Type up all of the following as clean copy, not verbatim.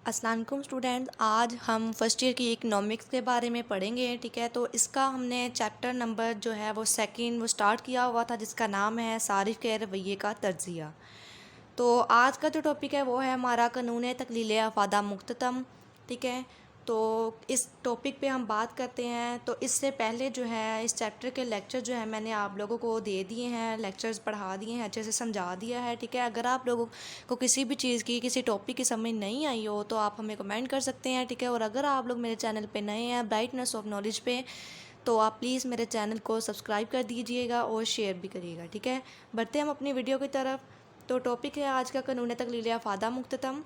السلام علیکم اسٹوڈینٹ، آج ہم فرسٹ ایئر کی اکنامکس کے بارے میں پڑھیں گے. ٹھیک ہے، تو اس کا ہم نے چیپٹر نمبر جو ہے وہ سیکنڈ سٹارٹ کیا ہوا تھا، جس کا نام ہے صارف کے رویے کا تجزیہ. تو آج کا جو ٹاپک ہے وہ ہے ہمارا قانون تکلیل افادہ مختتم. ٹھیک ہے، تو اس ٹاپک پہ ہم بات کرتے ہیں. تو اس سے پہلے جو ہے اس چیپٹر کے لیکچر جو ہے میں نے آپ لوگوں کو دے دیے ہیں، لیکچرز پڑھا دیے ہیں، اچھے سے سمجھا دیا ہے. ٹھیک ہے، اگر آپ لوگوں کو کسی بھی چیز کی کسی ٹاپک کی سمجھ نہیں آئی ہو تو آپ ہمیں کمنٹ کر سکتے ہیں. ٹھیک ہے، اور اگر آپ لوگ میرے چینل پہ نئے ہیں برائٹنس آف نالج پہ، تو آپ پلیز میرے چینل کو سبسکرائب کر دیجئے گا اور شیئر بھی کریے گا. ٹھیک ہے، بڑھتے ہیں ہم اپنی ویڈیو کی طرف. تو ٹاپک ہے آج کا قانون تکلیل افادہ مختتم.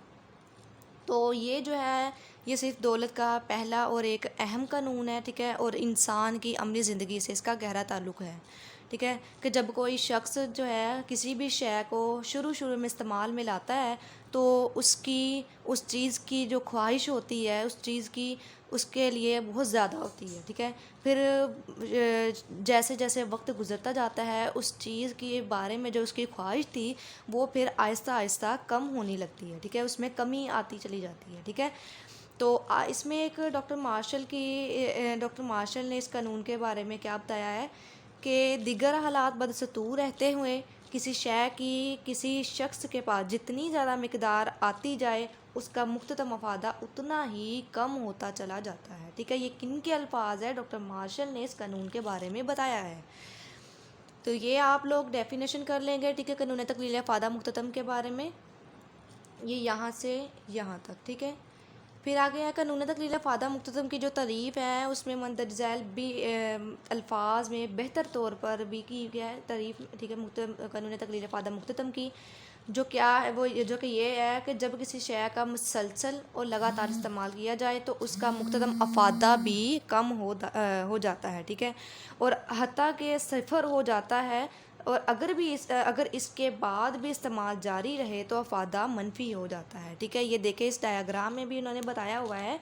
تو یہ جو ہے یہ صرف دولت کا پہلا اور ایک اہم قانون ہے. ٹھیک ہے، اور انسان کی عملی زندگی سے اس کا گہرا تعلق ہے. ٹھیک ہے، کہ جب کوئی شخص جو ہے کسی بھی شے کو شروع میں استعمال میں لاتا ہے تو اس چیز کی جو خواہش ہوتی ہے اس چیز کی اس کے لیے بہت زیادہ ہوتی ہے. ٹھیک ہے، پھر جیسے جیسے وقت گزرتا جاتا ہے اس چیز کے بارے میں جو اس کی خواہش تھی وہ پھر آہستہ آہستہ کم ہونے لگتی ہے. ٹھیک ہے، اس میں کمی آتی چلی جاتی ہے. ٹھیک ہے، تو اس میں ایک ڈاکٹر مارشل نے اس قانون کے بارے میں کیا بتایا ہے کہ دیگر حالات بدستور رہتے ہوئے کسی شے کی کسی شخص کے پاس جتنی زیادہ مقدار آتی جائے اس کا مختتم افادہ اتنا ہی کم ہوتا چلا جاتا ہے. ٹھیک ہے، یہ کن کے الفاظ ہے؟ ڈاکٹر مارشل نے اس قانون کے بارے میں بتایا ہے. تو یہ آپ لوگ ڈیفینیشن کر لیں گے. ٹھیک ہے، قانون تکلیل افادہ مختتم کے بارے میں یہ یہاں سے یہاں تک. ٹھیک ہے، پھر آگے ہے قانون تکلیل افادہ مختتم کی جو تعریف ہے اس میں مندرجہ ذیل بھی الفاظ میں بہتر طور پر بھی کی گیا ہے تعریف. ٹھیک ہے، قانون تکلیل افادہ مختتم کی جو کیا ہے وہ جو کہ یہ ہے کہ جب کسی شے کا مسلسل اور لگاتار استعمال کیا جائے تو اس کا مختتم افادہ بھی کم ہو جاتا ہے. ٹھیک ہے، اور حتیٰ کہ صفر ہو جاتا ہے، اور اگر اس کے بعد بھی استعمال جاری رہے تو افادہ منفی ہو جاتا ہے. ٹھیک ہے، یہ دیکھیں اس ڈایاگرام میں بھی انہوں نے بتایا ہوا ہے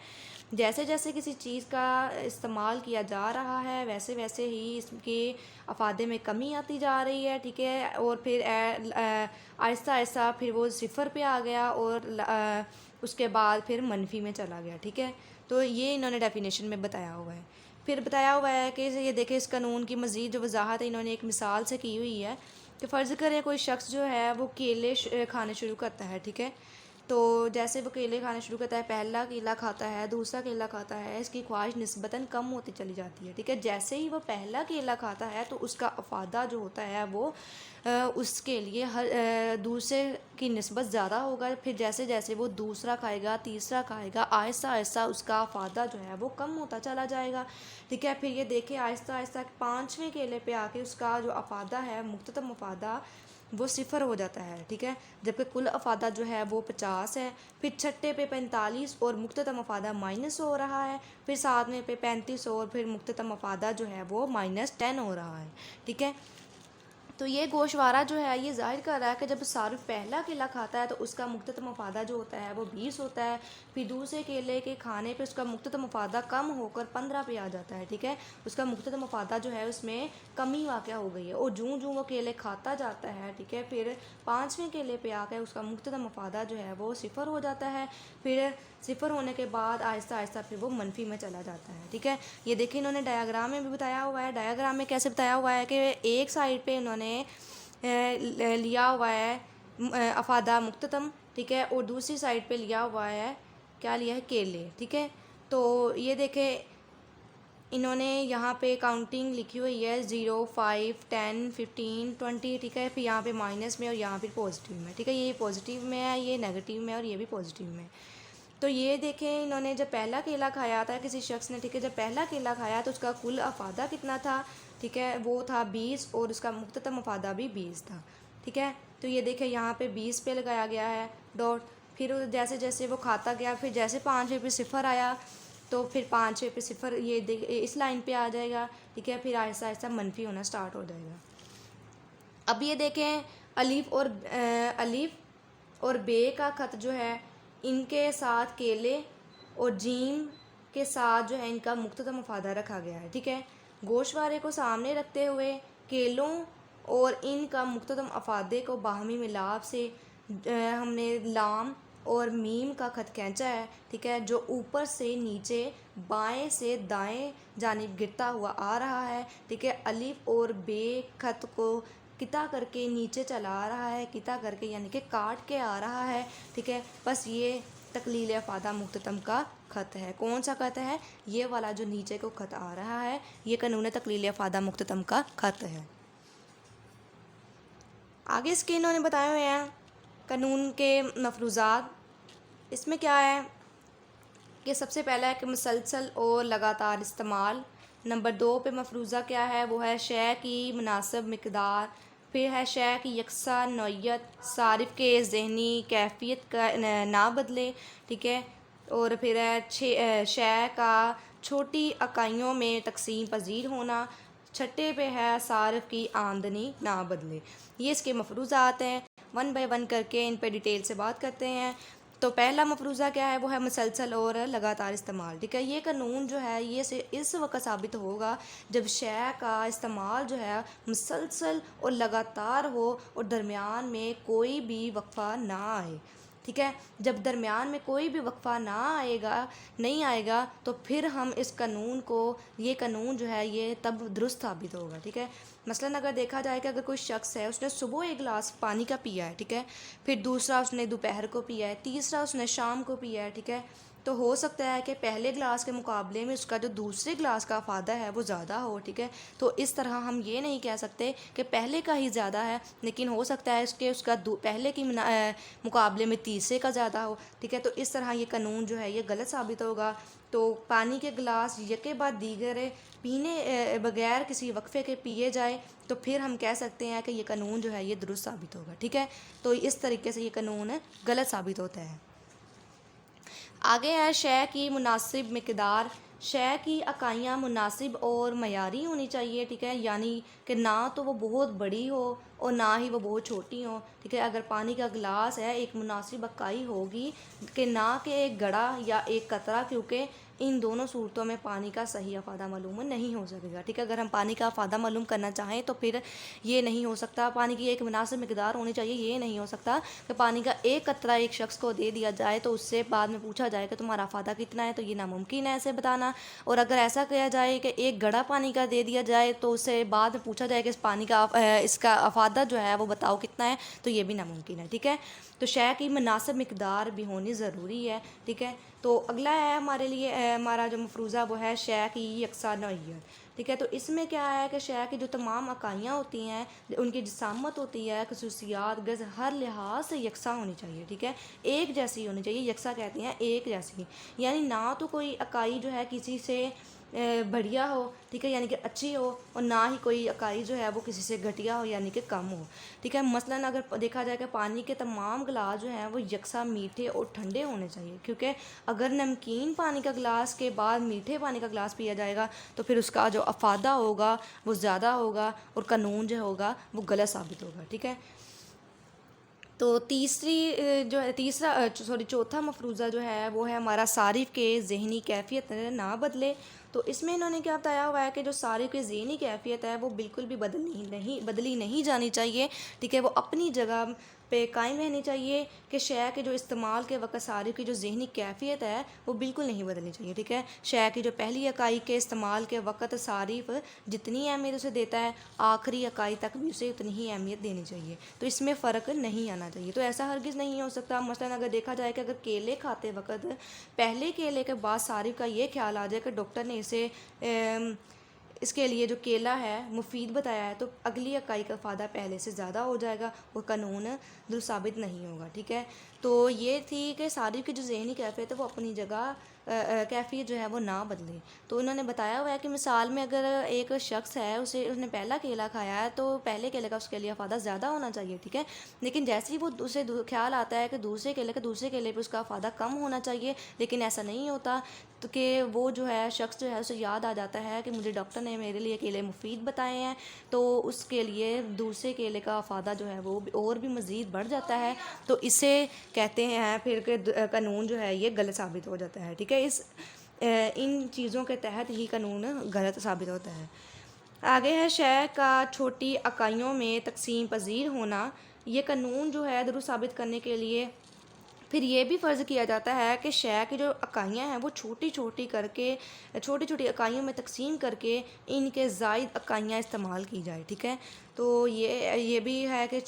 جیسے جیسے کسی چیز کا استعمال کیا جا رہا ہے ویسے ویسے ہی اس کے افادے میں کمی آتی جا رہی ہے. ٹھیک ہے، اور پھر آہستہ آہستہ پھر وہ صفر پہ آ گیا اور اس کے بعد پھر منفی میں چلا گیا. ٹھیک ہے، تو یہ انہوں نے ڈیفینیشن میں بتایا ہوا ہے. پھر بتایا ہوا ہے کہ یہ دیکھیں اس قانون کی مزید جو وضاحت ہے انہوں نے ایک مثال سے کی ہوئی ہے کہ فرض کریں کوئی شخص جو ہے وہ کیلے کھانے شروع کرتا ہے. ٹھیک ہے، تو جیسے وہ کیلے کھانے شروع کرتا ہے، پہلا کیلا کھاتا ہے، دوسرا کیلا کھاتا ہے، اس کی خواہش نسبتاً کم ہوتی چلی جاتی ہے. ٹھیک ہے، جیسے ہی وہ پہلا کیلا کھاتا ہے تو اس کا افادہ جو ہوتا ہے وہ اس کے لیے دوسرے کی نسبت زیادہ ہوگا. پھر جیسے جیسے وہ دوسرا کھائے گا، تیسرا کھائے گا، آہستہ آہستہ اس کا افادہ جو ہے وہ کم ہوتا چلا جائے گا. ٹھیک ہے، پھر یہ دیکھیں آہستہ آہستہ پانچویں کیلے پہ آ کے اس کا جو افادہ ہے مختتم افادہ وہ صفر ہو جاتا ہے. ٹھیک ہے، جبکہ کل افادہ جو ہے وہ 50 ہے. پھر چھٹے پہ 45 اور مختتم افادہ مائنس ہو رہا ہے. پھر ساتویں پہ 35 اور پھر مختتم افادہ جو ہے وہ -10 ہو رہا ہے. ٹھیک ہے، تو یہ گوشوارہ جو ہے یہ ظاہر کر رہا ہے کہ جب صارف پہلا کیلا کھاتا ہے تو اس کا مختتم افادہ جو ہوتا ہے وہ 20 ہوتا ہے. پھر دوسرے کیلے کے کھانے پہ اس کا مختتم افادہ کم ہو کر 15 پہ آ جاتا ہے. ٹھیک ہے، اس کا مختتم افادہ جو ہے اس میں کمی واقع ہو گئی ہے، اور جوں جوں وہ کیلے کھاتا جاتا ہے ٹھیک ہے پھر پانچویں کیلے پہ آ کے اس کا مختتم مفادہ جو ہے وہ صفر ہو جاتا ہے. پھر صفر ہونے کے بعد آہستہ آہستہ پھر وہ منفی میں چلا جاتا ہے. ٹھیک ہے، یہ دیکھیں انہوں نے ڈایاگرام میں بھی بتایا ہوا ہے. ڈایاگرام میں کیسے بتایا ہوا ہے کہ ایک سائڈ پہ انہوں نے لیا ہوا ہے افادہ مختتم. ٹھیک ہے، اور دوسری سائڈ پہ لیا ہوا ہے کیا لیا ہے؟ کیلے. ٹھیک ہے، تو یہ دیکھیں انہوں نے یہاں پہ کاؤنٹنگ لکھی ہوئی ہے 0 5 10 15 20. ٹھیک ہے، پھر یہاں پہ مائنس میں اور یہاں پھر پازیٹیو میں. ٹھیک ہے، یہ پازیٹیو میں ہے، یہ نیگیٹیو میں، اور یہ بھی پازیٹیو میں. تو یہ دیکھیں انہوں نے جب پہلا کیلا کھایا تھا کسی شخص نے، ٹھیک ہے، جب پہلا کیلا کھایا تو اس کا کل افادہ کتنا تھا؟ ٹھیک ہے، وہ تھا 20 اور اس کا مختتم افادہ بھی 20 تھا. ٹھیک ہے، تو یہ دیکھیں یہاں پہ 20 پہ لگایا گیا ہے ڈاٹ. پھر جیسے جیسے وہ کھاتا گیا پھر جیسے 5ویں پہ صفر آیا تو پھر 5ویں پہ صفر یہ اس لائن پہ آ جائے گا. ٹھیک ہے، پھر آہستہ آہستہ منفی ہونا سٹارٹ ہو جائے گا. اب یہ دیکھیں الف اور بے کا خط جو ہے ان کے ساتھ کیلے اور جیم کے ساتھ جو ہے ان کا مختتم افادہ رکھا گیا ہے. ٹھیک ہے، گوشوارے کو سامنے رکھتے ہوئے کیلوں اور ان کا مختتم افادے کو باہمی ملاپ سے ہم نے لام اور میم کا خط کھینچا ہے، ٹھیک ہے، جو اوپر سے نیچے بائیں سے دائیں جانب گرتا ہوا آ رہا ہے، ٹھیک ہے۔ الف اور بے خط کو قطع کر کے نیچے چلا رہا ہے، قطع کر کے یعنی کہ کاٹ کے آ رہا ہے، ٹھیک ہے۔ بس یہ تقلیل افادہ مختتم کا خط ہے۔ کون سا خط ہے؟ یہ والا جو نیچے کو خط آ رہا ہے، یہ قانون تقلیل افادہ مختتم کا خط ہے۔ آگے اس کے انہوں نے بتائے ہوئے ہیں قانون کے مفروضات۔ اس میں کیا ہے کہ سب سے پہلا ہے کہ مسلسل اور لگاتار استعمال۔ نمبر 2 پہ مفروضہ کیا ہے؟ وہ ہے شے کی مناسب مقدار۔ پھر ہے شے کی یکساں نوعیت، صارف کے ذہنی کیفیت کا نہ بدلے، ٹھیک ہے۔ اور پھر ہے شے کا چھوٹی اکائیوں میں تقسیم پذیر ہونا۔ چھٹے پہ ہے صارف کی آمدنی نہ بدلے۔ یہ اس کے مفروضات ہیں، 1 بائی 1 کر کے ان پہ ڈیٹیل سے بات کرتے ہیں۔ تو پہلا مفروضہ کیا ہے؟ وہ ہے مسلسل اور لگاتار استعمال، ٹھیک ہے۔ یہ قانون جو ہے یہ اس وقت ثابت ہوگا جب شے کا استعمال جو ہے مسلسل اور لگاتار ہو اور درمیان میں کوئی بھی وقفہ نہ آئے، ٹھیک ہے۔ جب درمیان میں کوئی بھی وقفہ نہیں آئے گا تو پھر ہم اس قانون کو، یہ قانون جو ہے یہ تب درست ثابت ہوگا، ٹھیک ہے۔ مثلاً اگر دیکھا جائے کہ اگر کوئی شخص ہے، اس نے صبح ایک گلاس پانی کا پیا ہے، ٹھیک ہے، پھر دوسرا اس نے دوپہر کو پیا ہے، تیسرا اس نے شام کو پیا ہے، ٹھیک ہے، تو ہو سکتا ہے کہ پہلے گلاس کے مقابلے میں اس کا جو دوسرے گلاس کا افادہ ہے وہ زیادہ ہو، ٹھیک ہے۔ تو اس طرح ہم یہ نہیں کہہ سکتے کہ پہلے کا ہی زیادہ ہے، لیکن ہو سکتا ہے اس کا پہلے کی مقابلے میں تیسرے کا زیادہ ہو، ٹھیک ہے۔ تو اس طرح یہ قانون جو ہے یہ غلط ثابت ہوگا۔ تو پانی کے گلاس یکے بعد دیگر پینے بغیر کسی وقفے کے پیے جائے تو پھر ہم کہہ سکتے ہیں کہ یہ قانون جو ہے یہ درست ثابت ہوگا، ٹھیک ہے۔ تو اس طریقے سے یہ قانون غلط ثابت ہوتا ہے۔ آگے ہے شے کی مناسب مقدار۔ شے کی اکائیاں مناسب اور معیاری ہونی چاہیے، ٹھیک ہے، یعنی کہ نہ تو وہ بہت بڑی ہو اور نہ ہی وہ بہت چھوٹی ہو، ٹھیک ہے۔ اگر پانی کا گلاس ہے ایک مناسب اکائی ہوگی کہ نہ کہ ایک گڑا یا ایک قطرہ، کیونکہ ان دونوں صورتوں میں پانی کا صحیح افادہ معلوم نہیں ہو سکے گا، ٹھیک ہے۔ اگر ہم پانی کا افادہ معلوم کرنا چاہیں تو پھر یہ نہیں ہو سکتا، پانی کی ایک مناسب مقدار ہونی چاہیے، یہ نہیں ہو سکتا کہ پانی کا ایک قطرہ ایک شخص کو دے دیا جائے تو اس سے بعد میں پوچھا جائے کہ تمہارا افادہ کتنا ہے، تو یہ ناممکن ہے ایسے بتانا۔ اور اگر ایسا کیا جائے کہ ایک گڑا پانی کا دے دیا جائے تو اس سے بعد میں پوچھا جائے کہ اس کا افادہ جو ہے وہ بتاؤ کتنا ہے، تو یہ بھی ناممکن ہے، ٹھیک ہے۔ تو شے کی مناسب مقدار بھی ہونی ضروری ہے، ٹھیک ہے۔ تو اگلا ہے ہمارے لیے ہمارا جو مفروضہ وہ ہے شے کی یکساں نوعیت، ٹھیک ہے۔ تو اس میں کیا ہے کہ شے کی جو تمام اکائیاں ہوتی ہیں ان کی جسامت ہوتی ہے، خصوصیات گز ہر لحاظ سے یکساں ہونی چاہیے، ٹھیک ہے، ایک جیسی ہونی چاہیے۔ یکساں کہتے ہیں ایک جیسی، یعنی نہ تو کوئی اکائی جو ہے کسی سے بڑھیا ہو، ٹھیک ہے، یعنی کہ اچھی ہو، اور نہ ہی کوئی اکائی جو ہے وہ کسی سے گھٹیا ہو یعنی کہ کم ہو، ٹھیک ہے۔ مثلاً اگر دیکھا جائے کہ پانی کے تمام گلاس جو ہیں وہ یکساں میٹھے اور ٹھنڈے ہونے چاہیے، کیونکہ اگر نمکین پانی کا گلاس کے بعد میٹھے پانی کا گلاس پیا جائے گا تو پھر اس کا جو افادہ ہوگا وہ زیادہ ہوگا اور قانون جو ہوگا وہ غلط ثابت ہوگا، ٹھیک ہے۔ تو چوتھا مفروضہ جو ہے وہ ہے ہمارا صارف کے ذہنی کیفیت نہ بدلے۔ تو اس میں انہوں نے کیا بتایا ہوا ہے کہ جو صارف کی ذہنی کیفیت ہے وہ بالکل بھی بدلی نہیں جانی چاہیے، ٹھیک ہے، وہ اپنی جگہ پہ قائم رہنی چاہیے کہ شے کے جو استعمال کے وقت صارف کی جو ذہنی کیفیت ہے وہ بالکل نہیں بدلنی چاہیے، ٹھیک ہے۔ شے کی جو پہلی اکائی کے استعمال کے وقت صارف جتنی اہمیت اسے دیتا ہے آخری اکائی تک بھی اسے اتنی ہی اہمیت دینی چاہیے، تو اس میں فرق نہیں آنا چاہیے۔ تو ایسا ہرگز نہیں ہو سکتا۔ مثلاً اگر دیکھا جائے کہ اگر کیلے کھاتے وقت پہلے کیلے کے بعد صارف کا یہ خیال آ جائے کہ ڈاکٹر نے اس کے لیے جو کیلا ہے مفید بتایا ہے، تو اگلی اکائی کا افادہ پہلے سے زیادہ ہو جائے گا اور قانون درست ثابت نہیں ہوگا، ٹھیک ہے۔ تو یہ تھی کہ صارف کی جو ذہنی کیفیت ہے وہ اپنی جگہ کیفیت جو ہے وہ نہ بدلے۔ تو انہوں نے بتایا ہوا ہے کہ مثال میں اگر ایک شخص ہے اس نے پہلا کیلا کھایا ہے تو پہلے کیلے کا اس کے لیے افادہ زیادہ ہونا چاہیے، ٹھیک ہے، لیکن جیسے ہی وہ اسے خیال آتا ہے کہ دوسرے کیلے پہ اس کا افادہ کم ہونا چاہیے، لیکن ایسا نہیں ہوتا، تو کہ وہ جو ہے شخص جو ہے اسے یاد آ جاتا ہے کہ مجھے ڈاکٹر نے میرے لیے کیلے مفید بتائے ہیں، تو اس کے لیے دوسرے کیلے کا افادہ جو ہے وہ اور بھی مزید بڑھ جاتا ہے، تو اسے کہتے ہیں پھر کہ قانون جو ہے یہ غلط ثابت ہو جاتا ہے، ٹھیک ہے۔ ان چیزوں کے تحت ہی قانون غلط ثابت ہوتا ہے۔ آگے ہے شے کا چھوٹی اکائیوں میں تقسیم پذیر ہونا۔ یہ قانون جو ہے درست ثابت کرنے کے لیے پھر یہ بھی فرض کیا جاتا ہے کہ شے کی جو اکائیاں ہیں وہ چھوٹی چھوٹی اکائیوں میں تقسیم کر کے ان کے زائد اکائیاں استعمال کی جائے، ٹھیک ہے۔ تو یہ بھی ہے کہ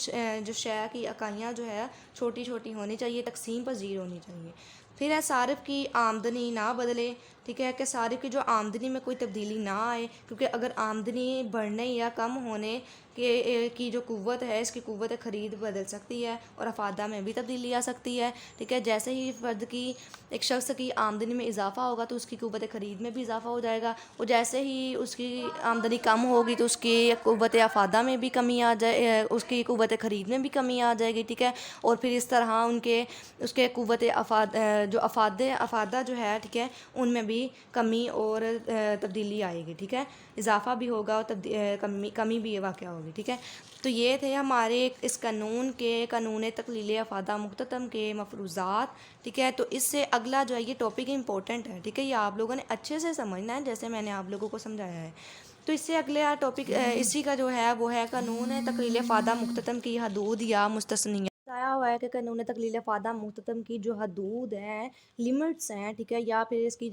جو شے کی اکائیاں جو ہے چھوٹی چھوٹی ہونی چاہیے، تقسیم پذیر ہونی چاہیے۔ پھر ہے صارف کی آمدنی نہ بدلے، ٹھیک ہے، کہ صارف کی جو آمدنی میں کوئی تبدیلی نہ آئے، کیونکہ اگر آمدنی بڑھنے یا کم ہونے کی جو قوت ہے، اس کی قوت خرید بدل سکتی ہے اور افادہ میں بھی تبدیلی آ سکتی ہے، ٹھیک ہے۔ جیسے ہی فرد کی ایک شخص کی آمدنی میں اضافہ ہوگا تو اس کی قوت خرید میں بھی اضافہ ہو جائے گا، اور جیسے ہی اس کی آمدنی کم ہوگی تو اس کی قوت افادہ میں بھی کمی آ جائے، اس کی قوت خرید میں بھی کمی آ جائے گی، ٹھیک ہے۔ اور پھر اس طرح اس کے قوت افادہ جو ہے، ٹھیک ہے، ان میں بھی کمی اور تبدیلی آئے گی، ٹھیک ہے، اضافہ بھی ہوگا اور کمی بھی واقع ہوگی، ٹھیک ہے۔ تو یہ تھے ہمارے اس قانون تقلیل افادہ مختتم کے مفروضات، ٹھیک ہے۔ تو اس سے اگلا جو ہے یہ ٹاپک امپورٹنٹ ہے، ٹھیک ہے، یہ آپ لوگوں نے اچھے سے سمجھنا ہے جیسے میں نے آپ لوگوں کو سمجھایا ہے۔ تو اس سے اگلا ٹاپک اسی کا جو ہے وہ ہے قانون تقلیل افادہ مختتم کی حدود یا مستثنیات۔ بتایا ہوا ہے کہ قانون تقلیل افادہ مختتم کی جو حدود ہیں، لمٹس ہیں، ٹھیک ہے، یا پھر اس کی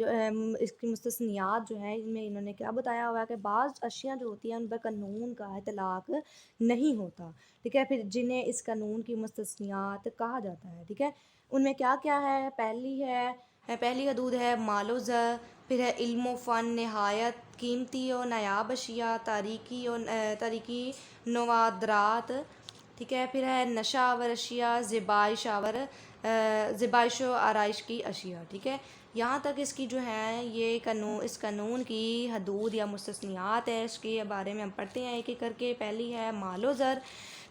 مستثنیات جو ہیں، ان میں انہوں نے کیا بتایا ہوا ہے کہ بعض اشیاء جو ہوتی ہیں ان پر قانون کا اطلاق نہیں ہوتا، ٹھیک ہے، پھر جنہیں اس قانون کی مستثنیات کہا جاتا ہے، ٹھیک ہے۔ ان میں کیا کیا ہے؟ پہلی حدود ہے مال و زر، پھر ہے علم و فن، نہایت قیمتی و نایاب اشیاء، تاریخی نوادرات، ٹھیک ہے، پھر ہے نشہ آور اشیاء، زیبائش و آرائش کی اشیاء، ٹھیک ہے۔ یہاں تک اس کی جو ہے اس قانون کی حدود یا مستثنیات ہے، اس کے بارے میں ہم پڑھتے ہیں ایک ایک کر کے۔ پہلی ہے مال و زر،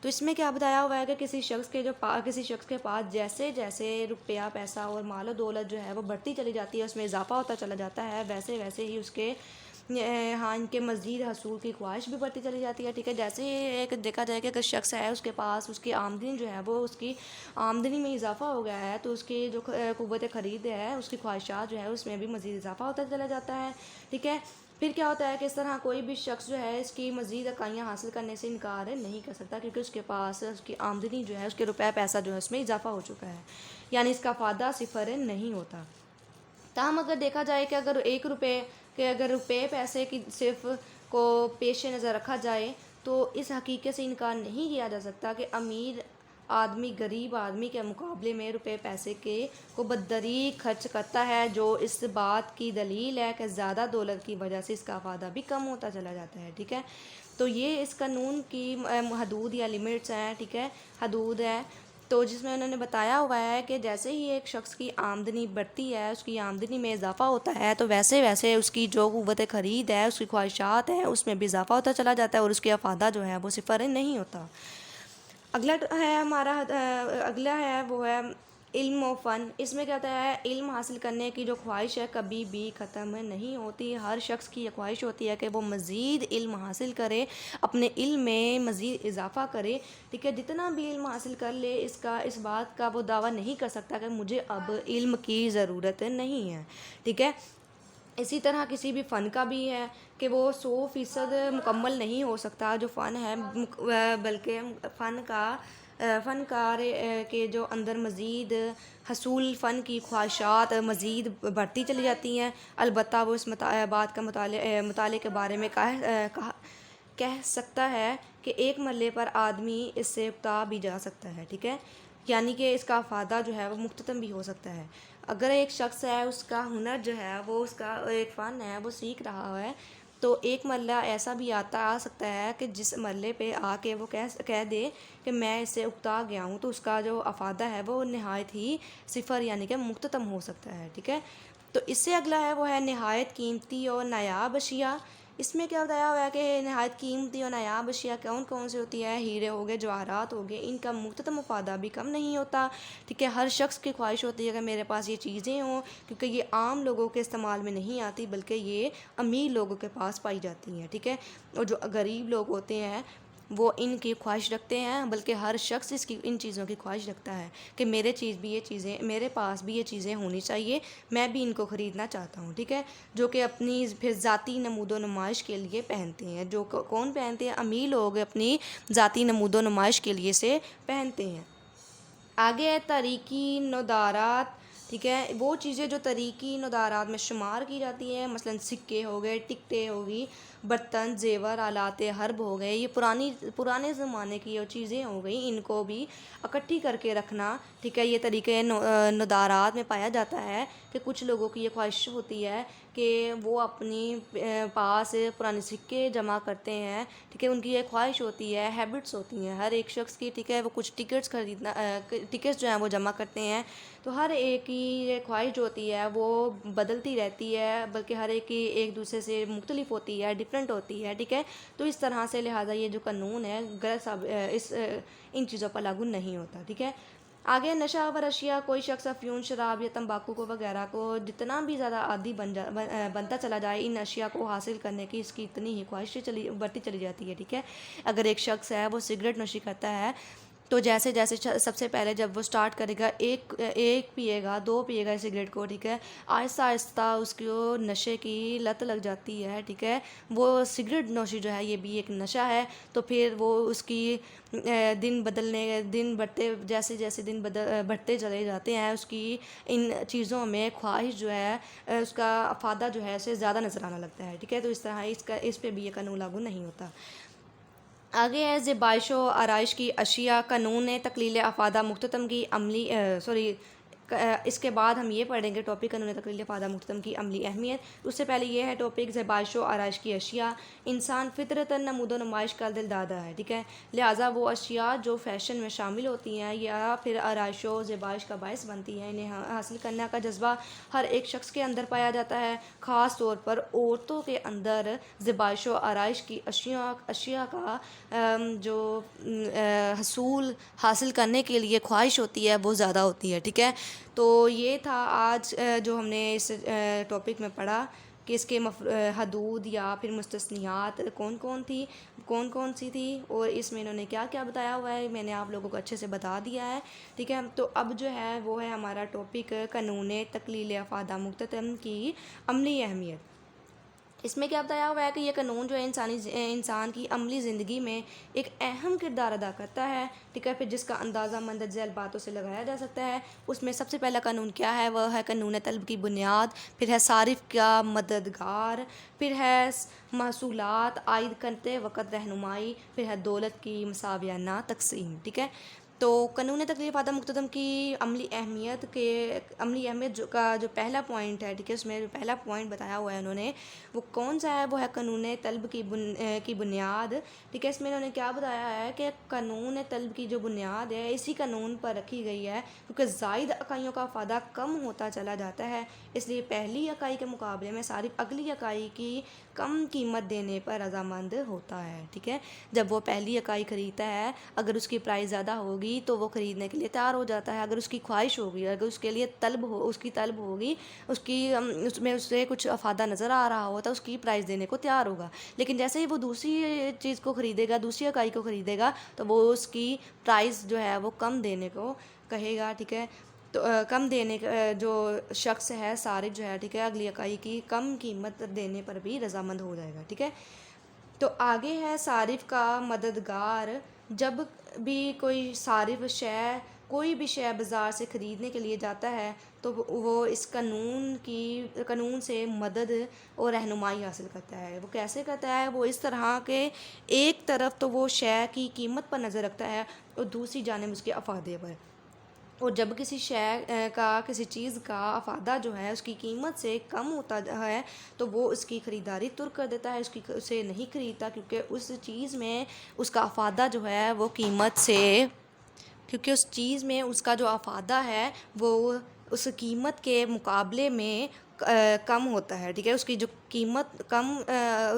تو اس میں کیا بتایا ہوا ہے کہ کسی شخص کے پاس جیسے جیسے روپیہ پیسہ اور مال و دولت جو ہے وہ بڑھتی چلی جاتی ہے، اس میں اضافہ ہوتا چلا جاتا ہے، ویسے ویسے ہی اس کے ان کے مزید حصول کی خواہش بھی بڑھتی چلی جاتی ہے، ٹھیک ہے۔ جیسے ایک دیکھا جائے کہ اگر شخص ہے اس کے پاس اس کی آمدنی جو ہے وہ اس کی آمدنی میں اضافہ ہو گیا ہے تو اس کی جو قوت خرید ہے، اس کی خواہشات جو ہے اس میں بھی مزید اضافہ ہوتا چلا جاتا ہے، ٹھیک ہے۔ پھر کیا ہوتا ہے کہ اس طرح کوئی بھی شخص جو ہے اس کی مزید اکائیاں حاصل کرنے سے انکار نہیں کر سکتا، کیونکہ اس کے پاس اس کی آمدنی جو ہے، اس کے روپے پیسہ جو ہے اس میں اضافہ ہو چکا ہے، یعنی اس کا افادہ صفر نہیں ہوتا۔ تاہم اگر دیکھا جائے کہ اگر روپے پیسے کی صرف کو پیش نظر رکھا جائے تو اس حقیقت سے انکار نہیں کیا جا سکتا کہ امیر آدمی غریب آدمی کے مقابلے میں روپے پیسے کو بدتری خرچ کرتا ہے، جو اس بات کی دلیل ہے کہ زیادہ دولت کی وجہ سے اس کا افادہ بھی کم ہوتا چلا جاتا ہے، ٹھیک ہے۔ تو یہ اس قانون کی حدود یا لمٹس ہیں، ٹھیک ہے، حدود ہے، تو جس میں انہوں نے بتایا ہوا ہے کہ جیسے ہی ایک شخص کی آمدنی بڑھتی ہے، اس کی آمدنی میں اضافہ ہوتا ہے، تو ویسے ویسے اس کی جو قوت خرید ہے، اس کی خواہشات ہیں، اس میں بھی اضافہ ہوتا چلا جاتا ہے اور اس کے افادہ جو ہے وہ صفر نہیں ہوتا۔ اگلا ہے وہ ہے علم و فن۔ اس میں کیا ہوتا ہے؟ علم حاصل کرنے کی جو خواہش ہے کبھی بھی ختم نہیں ہوتی، ہر شخص کی یہ خواہش ہوتی ہے کہ وہ مزید علم حاصل کرے، اپنے علم میں مزید اضافہ کرے، ٹھیک ہے۔ جتنا بھی علم حاصل کر لے اس بات کا وہ دعویٰ نہیں کر سکتا کہ مجھے اب علم کی ضرورت نہیں ہے، ٹھیک ہے۔ اسی طرح کسی بھی فن کا بھی ہے کہ وہ 100% مکمل نہیں ہو سکتا جو فن ہے، بلکہ فنکار کے جو اندر مزید حصول فن کی خواہشات مزید بڑھتی چلی جاتی ہیں، البتہ وہ اس بات کا مطالعے کے بارے میں کہہ سکتا ہے کہ ایک مرحلے پر آدمی اس سے اکتا بھی جا سکتا ہے، ٹھیک ہے، یعنی کہ اس کا افادہ جو ہے وہ مختتم بھی ہو سکتا ہے۔ اگر ایک شخص ہے، اس کا ہنر جو ہے وہ اس کا ایک فن ہے وہ سیکھ رہا ہے، تو ایک مرحلہ ایسا بھی آ سکتا ہے کہ جس مرحلے پہ آ کے وہ کہہ دے کہ میں اس سے اکتا گیا ہوں، تو اس کا جو افادہ ہے وہ نہایت ہی صفر یعنی کہ مختتم ہو سکتا ہے، ٹھیک ہے۔ تو اس سے اگلا ہے وہ ہے نہایت قیمتی اور نایاب اشیاء۔ اس میں کیا بتایا ہوا ہے کہ نہایت قیمتی اور نایاب اشیاء کون سی ہوتی ہے؟ ہیرے ہو گئے، جواہرات ہو گئے، ان کا مختتم افادہ بھی کم نہیں ہوتا، ٹھیک ہے۔ ہر شخص کی خواہش ہوتی ہے کہ میرے پاس یہ چیزیں ہوں، کیونکہ یہ عام لوگوں کے استعمال میں نہیں آتی بلکہ یہ امیر لوگوں کے پاس پائی جاتی ہیں، ٹھیک ہے۔ اور جو غریب لوگ ہوتے ہیں وہ ان کی خواہش رکھتے ہیں، بلکہ ہر شخص ان چیزوں کی خواہش رکھتا ہے کہ میرے پاس بھی یہ چیزیں ہونی چاہیے، میں بھی ان کو خریدنا چاہتا ہوں، ٹھیک ہے، جو کہ اپنی پھر ذاتی نمود و نمائش کے لیے پہنتے ہیں۔ جو کون پہنتے ہیں؟ امیر لوگ اپنی ذاتی نمود و نمائش کے لیے سے پہنتے ہیں۔ آگے ہے تاریکی ندارات، ٹھیک ہے، وہ چیزیں جو تاریکی ندارات میں شمار کی جاتی ہیں، مثلاً سکے ہو گئے، ٹکٹیں ہوگی، برتن، زیور، آلات حرب ہو گئے، یہ پرانے زمانے کی جو چیزیں ہو گئیں، ان کو بھی اکٹھی کر کے رکھنا، ٹھیک ہے، یہ طریقے ندارات میں پایا جاتا ہے کہ کچھ لوگوں کی یہ خواہش ہوتی ہے کہ وہ اپنی پاس پرانے سکے جمع کرتے ہیں، ٹھیک ہے، ان کی یہ خواہش ہوتی ہے، ہیبٹس ہوتی ہیں ہر ایک شخص کی، ٹھیک ہے، وہ کچھ ٹکٹس جو ہیں وہ جمع کرتے ہیں، تو ہر ایک کی یہ خواہش جو ہوتی ہے وہ بدلتی رہتی ہے، بلکہ ہر ایک کی ایک دوسرے سے مختلف ہوتی ہے، ڈفرینٹ ہوتی ہے، ٹھیک ہے، تو اس طرح سے لہٰذا یہ جو قانون ہے ان چیزوں پر لاگو نہیں ہوتا، ٹھیک ہے۔ آگے نشہ آور اشیاء، کوئی شخص افیون، شراب یا تمباکو کو وغیرہ کو جتنا بھی زیادہ عادی بنتا چلا جائے، ان اشیاء کو حاصل کرنے کی اس کی اتنی ہی خواہش بڑھتی چلی جاتی ہے، ٹھیک ہے۔ اگر ایک شخص ہے وہ سگریٹ نوشی کرتا ہے، تو جیسے جیسے سب سے پہلے جب وہ سٹارٹ کرے گا، ایک پیے گا، دو پیے گا سگریٹ کو، ٹھیک ہے، آہستہ آہستہ اس کو نشے کی لت لگ جاتی ہے، ٹھیک ہے، وہ سگریٹ نوشی جو ہے یہ بھی ایک نشہ ہے، تو پھر وہ اس کی دن بڑھتے جیسے جیسے دن بڑھتے چلے جاتے ہیں، اس کی ان چیزوں میں خواہش جو ہے، اس کا افادہ جو ہے اسے زیادہ نظر آنے لگتا ہے، ٹھیک ہے، تو اس طرح اس پہ بھی یہ قانون لاگو نہیں ہوتا۔ آگے ہے زیبائش و آرائش کی اشیاء، قانون تقلیل افادہ مختتم کی عملی اس کے بعد ہم یہ پڑھیں گے ٹاپک قانون تقلیل افادہ مختتم کی عملی اہمیت۔ اس سے پہلے یہ ہے ٹاپک زیبائش و آرائش کی اشیاء، انسان فطرتاً نمود و نمائش کا دل دادا ہے، ٹھیک ہے، لہٰذا وہ اشیاء جو فیشن میں شامل ہوتی ہیں یا پھر آرائش و زیبائش کا باعث بنتی ہیں، انہیں حاصل کرنے کا جذبہ ہر ایک شخص کے اندر پایا جاتا ہے، خاص طور پر عورتوں کے اندر زیبائش و آرائش کی اشیاء کا جو حصول حاصل کرنے کے لیے خواہش ہوتی ہے وہ زیادہ ہوتی ہے، ٹھیک ہے۔ تو یہ تھا آج جو ہم نے اس ٹاپک میں پڑھا کہ اس کے حدود یا پھر مستثنیات کون کون سی تھی، اور اس میں انہوں نے کیا کیا بتایا ہوا ہے، میں نے آپ لوگوں کو اچھے سے بتا دیا ہے، ٹھیک ہے۔ تو اب جو ہے وہ ہے ہمارا ٹاپک قانون تقلیل افادہ مختتم کی عملی اہمیت۔ اس میں کیا بتایا ہوا ہے کہ یہ قانون جو ہے انسان کی عملی زندگی میں ایک اہم کردار ادا کرتا ہے، ٹھیک ہے، پھر جس کا اندازہ مندرجہ ذیل باتوں سے لگایا جا سکتا ہے۔ اس میں سب سے پہلا قانون کیا ہے، وہ ہے قانون طلب کی بنیاد، پھر ہے صارف کا مددگار، پھر ہے محصولات عائد کرتے وقت رہنمائی، پھر ہے دولت کی مساویانہ تقسیم، ٹھیک ہے۔ تو قانون تقلیل افادہ مختتم کی عملی اہمیت کا جو پہلا پوائنٹ ہے، ٹھیک ہے، اس میں جو پہلا پوائنٹ بتایا ہوا ہے انہوں نے، وہ کون سا ہے، وہ ہے قانون طلب کی بنیاد، ٹھیک ہے۔ اس میں انہوں نے کیا بتایا ہے کہ قانون طلب کی جو بنیاد ہے اسی قانون پر رکھی گئی ہے، کیونکہ زائد اکائیوں کا افادہ کم ہوتا چلا جاتا ہے، اس لیے پہلی اکائی کے مقابلے میں صارف اگلی اکائی کی کم قیمت دینے پر رضامند ہوتا ہے، ٹھیک ہے۔ جب وہ پہلی اکائی خریدتا ہے، اگر اس کی پرائز زیادہ ہوگی تو وہ خریدنے کے لیے تیار ہو جاتا ہے، اگر اس کی خواہش ہوگی، اگر اس کے لیے اس کی طلب ہوگی، اس میں اسے کچھ افادہ نظر آ رہا ہوتا ہے، اس کی پرائز دینے کو تیار ہوگا، لیکن جیسے ہی وہ دوسری چیز کو خریدے گا، دوسری اکائی کو خریدے گا، تو وہ اس کی پرائز جو ہے وہ کم دینے کو کہے گا، ٹھیک ہے۔ تو کم دینے جو شخص ہے صارف جو ہے، ٹھیک ہے، اگلی اکائی کی کم قیمت دینے پر بھی رضامند ہو جائے گا، ٹھیک ہے۔ تو آگے ہے صارف کا مددگار، جب بھی کوئی بھی شے بازار سے خریدنے کے لیے جاتا ہے تو وہ اس قانون سے مدد اور رہنمائی حاصل کرتا ہے۔ وہ کیسے کرتا ہے، وہ اس طرح کہ ایک طرف تو وہ شے کی قیمت پر نظر رکھتا ہے اور دوسری جانب اس کے افادے پر، اور جب کسی کسی چیز کا افادہ جو ہے اس کی قیمت سے کم ہوتا ہے تو وہ اس کی خریداری ترک کر دیتا ہے، اسے نہیں خریدتا، کیونکہ اس چیز میں اس کا افادہ جو ہے وہ کیونکہ اس چیز میں اس کا جو افادہ ہے وہ اس قیمت کے مقابلے میں کم ہوتا ہے، ٹھیک ہے۔ اس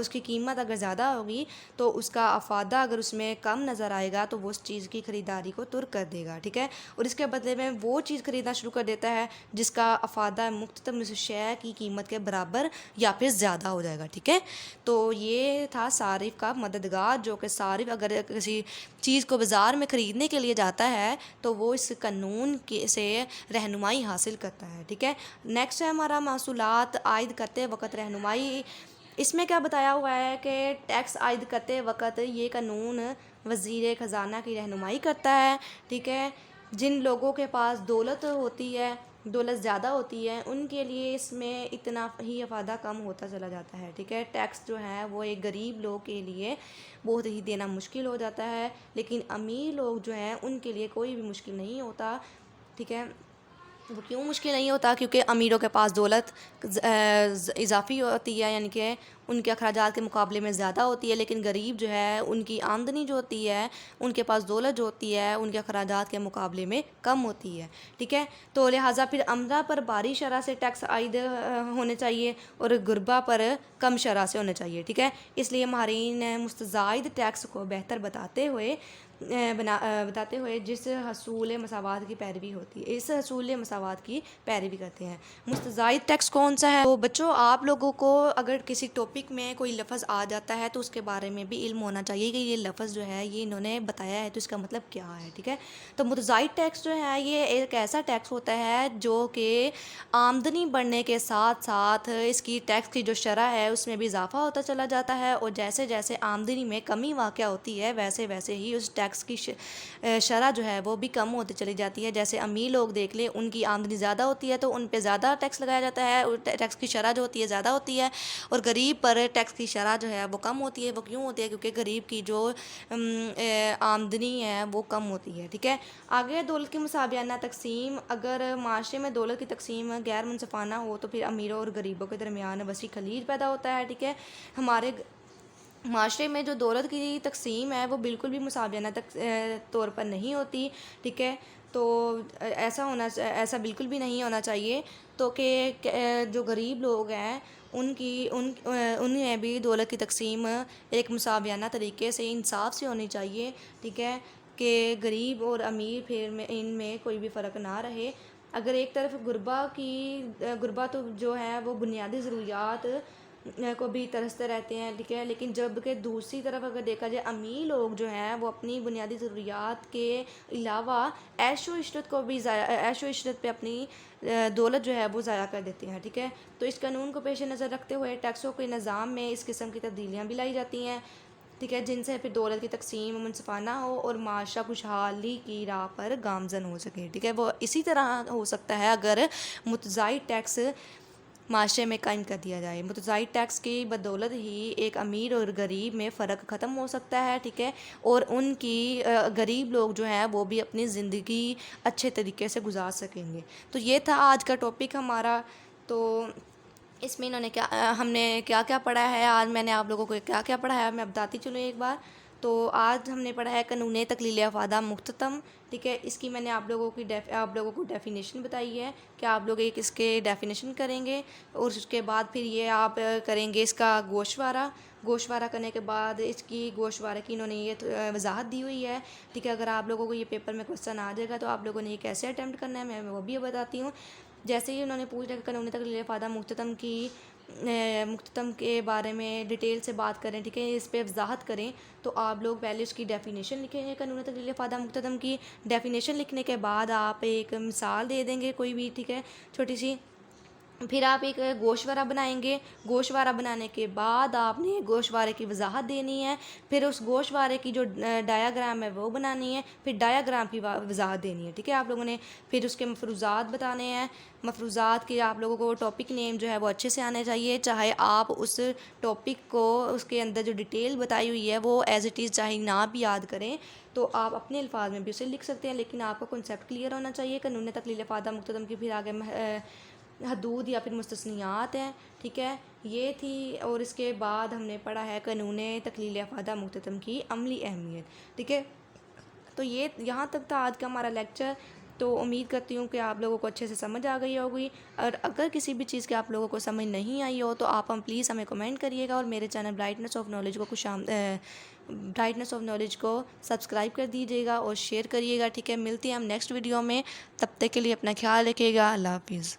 کی قیمت اگر زیادہ ہوگی تو اس کا افادہ اگر اس میں کم نظر آئے گا تو وہ اس چیز کی خریداری کو ترک کر دے گا، ٹھیک ہے، اور اس کے بدلے میں وہ چیز خریدنا شروع کر دیتا ہے جس کا افادہ مختتم اس شے کی قیمت کے برابر یا پھر زیادہ ہو جائے گا، ٹھیک ہے۔ تو یہ تھا صارف کا مددگار، جو کہ صارف اگر کسی چیز کو بازار میں خریدنے کے لیے جاتا ہے تو وہ اس قانون سے رہنمائی حاصل کرتا ہے، ٹھیک ہے۔ نیکسٹ ہے ہمارا محصولات عائد کرتے وقت رہنمائی۔ اس میں کیا بتایا ہوا ہے کہ ٹیکس عائد کرتے وقت یہ قانون وزیر خزانہ کی رہنمائی کرتا ہے، ٹھیک ہے۔ جن لوگوں کے پاس دولت ہوتی ہے، دولت زیادہ ہوتی ہے، ان کے لیے اس میں اتنا ہی افادہ کم ہوتا چلا جاتا ہے، ٹھیک ہے۔ ٹیکس جو ہے وہ ایک غریب لوگ کے لیے بہت ہی دینا مشکل ہو جاتا ہے، لیکن امیر لوگ جو ہیں ان کے لیے کوئی بھی مشکل نہیں ہوتا، ٹھیک ہے۔ وہ کیوں مشکل نہیں ہوتا؟ کیونکہ امیروں کے پاس دولت اضافی ہوتی ہے، یعنی کہ ان کے اخراجات کے مقابلے میں زیادہ ہوتی ہے، لیکن غریب جو ہے ان کی آمدنی جو ہوتی ہے، ان کے پاس دولت جو ہوتی ہے ان کے اخراجات کے مقابلے میں کم ہوتی ہے، ٹھیک ہے۔ تو لہٰذا پھر عمرہ پر بھاری شرح سے ٹیکس عائد ہونے چاہیے اور غربا پر کم شرح سے ہونے چاہیے، ٹھیک ہے۔ اس لیے ماہرین مستزائد ٹیکس کو بہتر بتاتے ہوئے جس حصول مساوات کی پیروی ہوتی ہے، اس حصول مساوات کی پیروی کرتے ہیں۔ مستزائد ٹیکس کون سا ہے؟ تو بچوں آپ لوگوں کو اگر کسی ٹاپک میں کوئی لفظ آ جاتا ہے تو اس کے بارے میں بھی علم ہونا چاہیے کہ یہ لفظ جو ہے یہ انہوں نے بتایا ہے تو اس کا مطلب کیا ہے، ٹھیک ہے۔ تو متزائد ٹیکس جو ہے یہ ایک ایسا ٹیکس ہوتا ہے جو کہ آمدنی بڑھنے کے ساتھ ساتھ اس کی ٹیکس کی جو شرح ہے اس میں بھی اضافہ ہوتا چلا جاتا ہے، اور جیسے جیسے آمدنی میں کمی واقع ہوتی ہے ویسے ویسے ہی اس ٹیکس کی شرح جو ہے وہ بھی کم ہوتی چلی جاتی ہے۔ جیسے امیر لوگ دیکھ لیں، ان کی آمدنی زیادہ ہوتی ہے تو ان پہ زیادہ ٹیکس لگایا جاتا ہے، اور ٹیکس کی شرح جو ہوتی ہے زیادہ ہوتی ہے، اور غریب پر ٹیکس کی شرح جو ہے وہ کم ہوتی ہے۔ وہ کیوں ہوتی ہے؟ کیونکہ غریب کی جو آمدنی ہے وہ کم ہوتی ہے، ٹھیک ہے۔ آگے دولت کی مساویانہ تقسیم۔ اگر معاشرے میں دولت کی تقسیم غیر منصفانہ ہو تو پھر امیروں اور غریبوں کے درمیان وسیع خلیج پیدا ہوتا ہے، ٹھیک ہے۔ ہمارے معاشرے میں جو دولت کی تقسیم ہے وہ بالکل بھی مساویانہ طور پر نہیں ہوتی، ٹھیک ہے۔ تو ایسا بالکل بھی نہیں ہونا چاہیے، تو کہ جو غریب لوگ ہیں ان میں بھی دولت کی تقسیم ایک مساویانہ طریقے سے انصاف سے ہونی چاہیے، ٹھیک ہے، کہ غریب اور امیر پھر ان میں کوئی بھی فرق نہ رہے۔ اگر ایک طرف غربا تو جو ہے وہ بنیادی ضروریات کو بھی ترستے رہتے ہیں، ٹھیک ہے، لیکن جب کہ دوسری طرف اگر دیکھا جائے امیر لوگ جو ہیں وہ اپنی بنیادی ضروریات کے علاوہ عیش و عشرت پہ اپنی دولت جو ہے وہ ضائع کر دیتے ہیں، ٹھیک ہے۔ تو اس قانون کو پیش نظر رکھتے ہوئے ٹیکسوں کے نظام میں اس قسم کی تبدیلیاں بھی لائی جاتی ہیں، ٹھیک ہے، جن سے پھر دولت کی تقسیم منصفانہ ہو اور معاشرہ خوشحالی کی راہ پر گامزن ہو سکے، ٹھیک ہے۔ وہ اسی طرح ہو سکتا ہے اگر متزائد ٹیکس معاشرے میں قائم کر دیا جائے۔ متزائد ٹیکس کی بدولت ہی ایک امیر اور غریب میں فرق ختم ہو سکتا ہے، ٹھیک ہے، اور ان کی غریب لوگ جو ہیں وہ بھی اپنی زندگی اچھے طریقے سے گزار سکیں گے۔ تو یہ تھا آج کا ٹاپک ہمارا۔ تو اس میں ہم نے کیا کیا پڑھا ہے، آج میں نے آپ لوگوں کو کیا کیا پڑھایا میں بتاتی چلوں ایک بار۔ تو آج ہم نے پڑھا ہے قانون تکلیل افادہ مختتم، ٹھیک ہے۔ اس کی میں نے آپ لوگوں کو ڈیفینیشن بتائی ہے کہ آپ لوگ ایک اس کے ڈیفینیشن کریں گے، اور اس کے بعد پھر یہ آپ کریں گے اس کا گوشوارہ کرنے کے بعد اس کی گوشوارہ کی انہوں نے یہ وضاحت دی ہوئی ہے، ٹھیک ہے۔ اگر آپ لوگوں کو یہ پیپر میں کوسچن آ جائے گا تو آپ لوگوں نے یہ کیسے اٹیمپٹ کرنا ہے میں وہ بھی بتاتی ہوں۔ جیسے ہی انہوں نے پوچھا کہ قانون تکلیل افادہ مختتم کے بارے میں ڈیٹیل سے بات کریں، ٹھیک ہے، اس پہ وضاحت کریں، تو آپ لوگ پہلے اس کی ڈیفینیشن لکھیں گے قانون تکلیل افادہ مختتم کی۔ ڈیفینیشن لکھنے کے بعد آپ ایک مثال دے دیں گے کوئی بھی، ٹھیک ہے، چھوٹی سی۔ پھر آپ ایک گوشوارہ بنائیں گے، گوشوارہ بنانے کے بعد آپ نے گوشوارے کی وضاحت دینی ہے، پھر اس گوشوارے کی جو ڈایاگرام ہے وہ بنانی ہے، پھر ڈایاگرام کی وضاحت دینی ہے، ٹھیک ہے۔ آپ لوگوں نے پھر اس کے مفروضات بتانے ہیں، مفروضات کے آپ لوگوں کو ٹاپک نیم جو ہے وہ اچھے سے آنے چاہیے، چاہے آپ اس ٹاپک کو اس کے اندر جو ڈیٹیل بتائی ہوئی ہے وہ ایز اٹ از چاہے نہ بھی یاد کریں تو آپ اپنے الفاظ میں بھی اسے لکھ سکتے ہیں، لیکن آپ کا کنسیپٹ کلیئر ہونا چاہیے۔ قانون تکلیل افادہ مختتم کی پھر آگے حدود یا پھر مستثنیات ہیں، ٹھیک ہے، یہ تھی۔ اور اس کے بعد ہم نے پڑھا ہے قانون تکلیل افادہ مختتم کی عملی اہمیت، ٹھیک ہے۔ تو یہاں تک تھا آج کا ہمارا لیکچر۔ تو امید کرتی ہوں کہ آپ لوگوں کو اچھے سے سمجھ آ گئی ہوگی، اور اگر کسی بھی چیز کے آپ لوگوں کو سمجھ نہیں آئی ہو تو آپ پلیز ہمیں کمنٹ کریے گا، اور میرے چینل برائٹنس آف نالج کو سبسکرائب کر دیجیے گا اور شیئر کریے گا، ٹھیک ہے۔ ملتے ہیں ہم نیکسٹ ویڈیو میں، تب تک کے لیے اپنا خیال رکھیے گا، اللہ حافظ۔